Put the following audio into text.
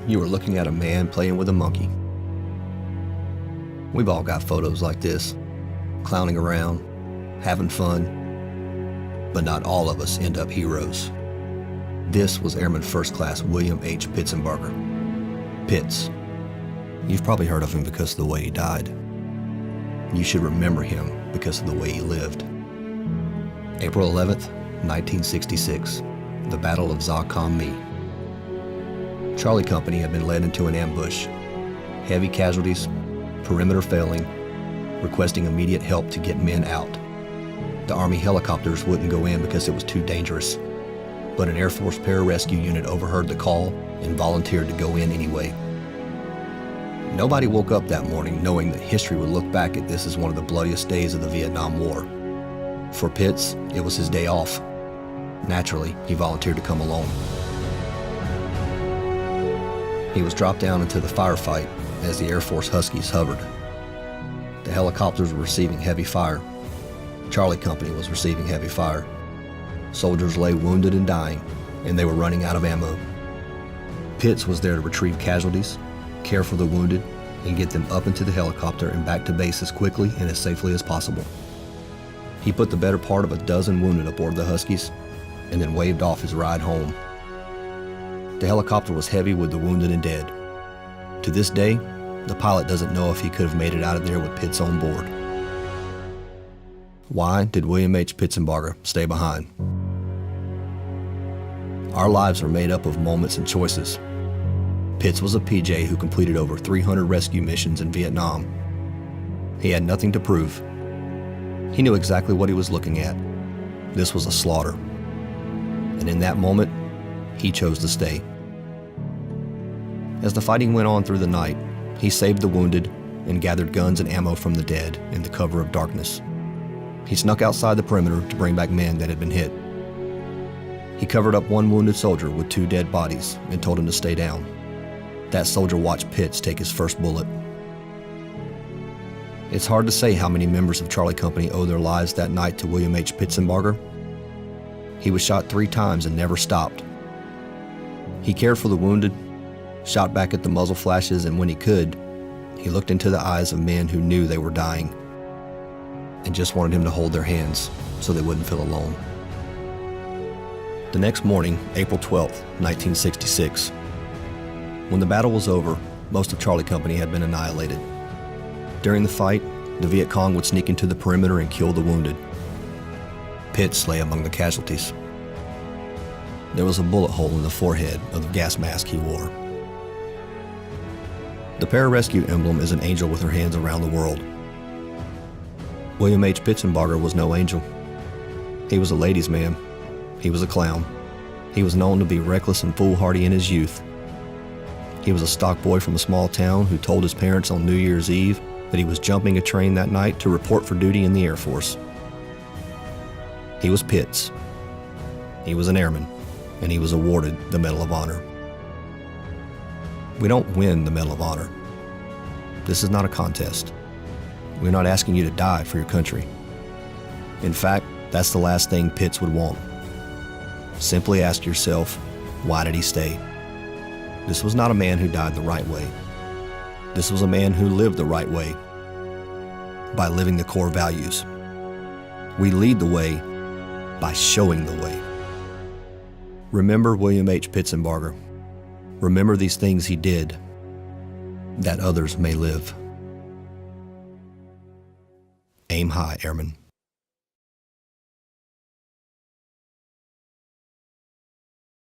you were looking at a man playing with a monkey. We've all got photos like this, clowning around, having fun, but not all of us end up heroes. This was Airman First Class William H. Pitsenbarger. Pitts. You've probably heard of him because of the way he died. You should remember him because of the way he lived. April 11th, 1966, the Battle of Za Kam Mi. Charlie Company had been led into an ambush. Heavy casualties, perimeter failing, requesting immediate help to get men out. The Army helicopters wouldn't go in because it was too dangerous, but an Air Force pararescue unit overheard the call and volunteered to go in anyway. Nobody woke up that morning knowing that history would look back at this as one of the bloodiest days of the Vietnam War. For Pitts, it was his day off. Naturally, he volunteered to come along. He was dropped down into the firefight as the Air Force Huskies hovered. The helicopters were receiving heavy fire. Charlie Company was receiving heavy fire. Soldiers lay wounded and dying, and they were running out of ammo. Pitts was there to retrieve casualties, care for the wounded, and get them up into the helicopter and back to base as quickly and as safely as possible. He put the better part of a dozen wounded aboard the Huskies and then waved off his ride home. The helicopter was heavy with the wounded and dead. To this day, the pilot doesn't know if he could have made it out of there with Pitts on board. Why did William H. Pitsenbarger stay behind? Our lives are made up of moments and choices. Pitts was a PJ who completed over 300 rescue missions in Vietnam. He had nothing to prove. He knew exactly what he was looking at. This was a slaughter. And in that moment, he chose to stay. As the fighting went on through the night, he saved the wounded and gathered guns and ammo from the dead in the cover of darkness. He snuck outside the perimeter to bring back men that had been hit. He covered up one wounded soldier with 2 dead bodies and told him to stay down. That soldier watched Pitts take his first bullet. It's hard to say how many members of Charlie Company owe their lives that night to William H. Pitsenbarger. He was shot 3 times and never stopped. He cared for the wounded, shot back at the muzzle flashes, and when he could, he looked into the eyes of men who knew they were dying and just wanted him to hold their hands so they wouldn't feel alone. The next morning, April 12th, 1966, when the battle was over, most of Charlie Company had been annihilated. During the fight, the Viet Cong would sneak into the perimeter and kill the wounded. Pitts lay among the casualties. There was a bullet hole in the forehead of the gas mask he wore. The pararescue emblem is an angel with her hands around the world. William H. Pitsenbarger was no angel. He was a ladies' man. He was a clown. He was known to be reckless and foolhardy in his youth. He was a stock boy from a small town who told his parents on New Year's Eve that he was jumping a train that night to report for duty in the Air Force. He was Pitts. He was an airman, and he was awarded the Medal of Honor. We don't win the Medal of Honor. This is not a contest. We're not asking you to die for your country. In fact, that's the last thing Pitts would want. Simply ask yourself, why did he stay? This was not a man who died the right way. This was a man who lived the right way by living the core values. We lead the way by showing the way. Remember William H. Pitsenbarger. Remember these things he did, that others may live. Aim high, airmen.